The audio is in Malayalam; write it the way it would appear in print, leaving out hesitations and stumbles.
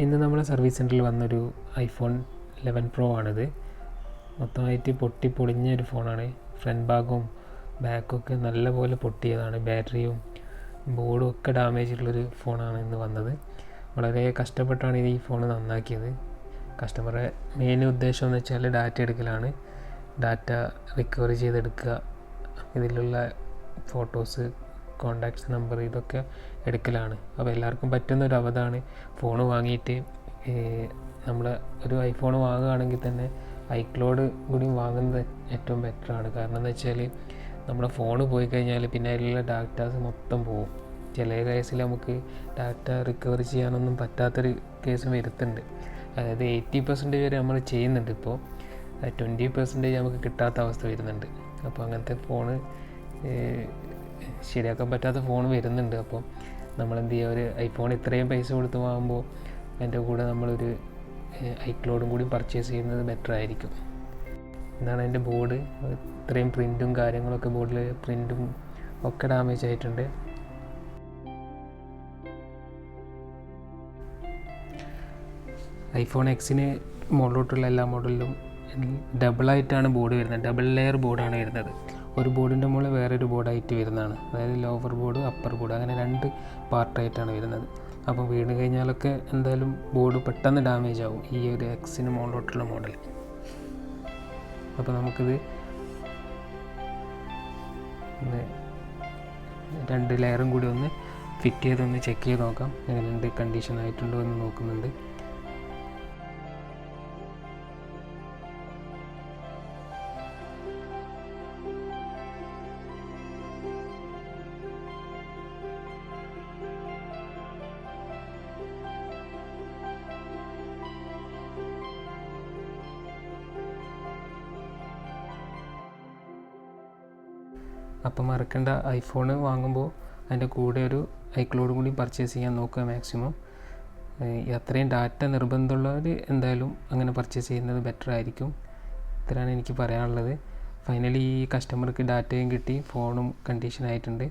ഇന്ന് നമ്മുടെ സർവീസ് സെൻറ്ററിൽ വന്നൊരു ഐഫോൺ 11 പ്രോ ആണിത്. മൊത്തമായിട്ട് പൊളിഞ്ഞൊരു ഫോണാണ്. ഫ്രണ്ട് ഭാഗവും ബാക്കൊക്കെ നല്ലപോലെ പൊട്ടിയതാണ്. ബാറ്ററിയും ബോർഡും ഒക്കെ ഡാമേജ് ഉള്ളൊരു ഫോണാണ് ഇന്ന് വന്നത്. വളരെ കഷ്ടപ്പെട്ടാണ് ഈ ഫോൺ നന്നാക്കിയത്. കസ്റ്റമറുടെ മെയിൻ ഉദ്ദേശം എന്ന് വെച്ചാൽ ഡാറ്റ എടുക്കലാണ്. ഡാറ്റ റിക്കവറി ചെയ്തെടുക്കുക, ഇതിലുള്ള ഫോട്ടോസ്, കോണ്ടാക്ട്സ് നമ്പർ ഇതൊക്കെ എടുക്കലാണ്. അപ്പോൾ എല്ലാവർക്കും പറ്റുന്നൊരു അവതാണ്. ഫോൺ വാങ്ങിയിട്ട് നമ്മൾ ഒരു ഐഫോൺ വാങ്ങുകയാണെങ്കിൽ തന്നെ ഐക്ലോഡ് കൂടി വാങ്ങുന്നത് ഏറ്റവും ബെറ്ററാണ്. കാരണം എന്താ വെച്ചാൽ നമ്മുടെ ഫോൺ പോയി കഴിഞ്ഞാൽ പിന്നെ അതിലുള്ള ഡാറ്റാസ് മൊത്തം പോകും. ചില കേസിൽ നമുക്ക് ഡാറ്റ റിക്കവർ ചെയ്യാനൊന്നും പറ്റാത്തൊരു കേസ് വരുത്തുന്നുണ്ട്. അതായത് 80% വരെ നമ്മൾ ചെയ്യുന്നുണ്ട്. ഇപ്പോൾ 20% നമുക്ക് കിട്ടാത്ത അവസ്ഥ വരുന്നുണ്ട്. അപ്പോൾ അങ്ങനത്തെ ഫോണ് ശരിയാക്കാൻ പറ്റാത്ത ഫോൺ വരുന്നുണ്ട്. അപ്പോൾ നമ്മളെന്ത് ചെയ്യുക, ഒരു ഐഫോൺ ഇത്രയും പൈസ കൊടുത്ത് വാങ്ങുമ്പോൾ അതിൻ്റെ കൂടെ നമ്മളൊരു ഐക്ലോഡും കൂടി പർച്ചേസ് ചെയ്യുന്നത് ബെറ്റർ ആയിരിക്കും. ഇതാണ് അതിൻ്റെ ബോർഡ്. ഇത്രയും പ്രിൻറ്റും കാര്യങ്ങളൊക്കെ, ബോർഡിൽ പ്രിൻറ്റും ഒക്കെ ഡാമേജ് ആയിട്ടുണ്ട്. ഐഫോൺ എക്സിന് മുകളിലോട്ടുള്ള എല്ലാ മോഡലിലും ഡബിളായിട്ടാണ് ബോർഡ് വരുന്നത്. ഡബിൾ ലെയർ ബോർഡാണ് വരുന്നത്. ഒരു ബോർഡിൻ്റെ മുകളിൽ വേറൊരു ബോർഡായിട്ട് വരുന്നതാണ്. അതായത് ലോവർ ബോർഡ്, അപ്പർ ബോർഡ്, അങ്ങനെ 2 പാർട്ടായിട്ടാണ് വരുന്നത്. അപ്പോൾ വീണ് കഴിഞ്ഞാലൊക്കെ എന്തായാലും ബോർഡ് പെട്ടെന്ന് ഡാമേജ് ആവും ഈ ഒരു എക്സിന് മുകളിലോട്ടുള്ള മോഡൽ. അപ്പോൾ നമുക്കിത് 2 ലെയറും കൂടി ഒന്ന് ഫിറ്റ് ചെയ്തൊന്ന് ചെക്ക് ചെയ്ത് നോക്കാം. എങ്ങനെയുണ്ട്, കണ്ടീഷൻ ആയിട്ടുണ്ടോ എന്ന് നോക്കുന്നുണ്ട്. അപ്പം മറക്കേണ്ട, ഐഫോൺ വാങ്ങുമ്പോൾ അതിൻ്റെ കൂടെ ഒരു ഐക്ലോഡ് കൂടി പർച്ചേസ് ചെയ്യാൻ നോക്കുക മാക്സിമം. അത്രയും ഡാറ്റ നിർബന്ധമുള്ളവർ എന്തായാലും അങ്ങനെ പർച്ചേസ് ചെയ്യുന്നത് ബെറ്റർ ആയിരിക്കും. ഇത്രയാണ് എനിക്ക് പറയാനുള്ളത്. ഫൈനലി ഈ കസ്റ്റമർക്ക് ഡാറ്റയും കിട്ടി, ഫോണും കണ്ടീഷൻ ആയിട്ടുണ്ട്.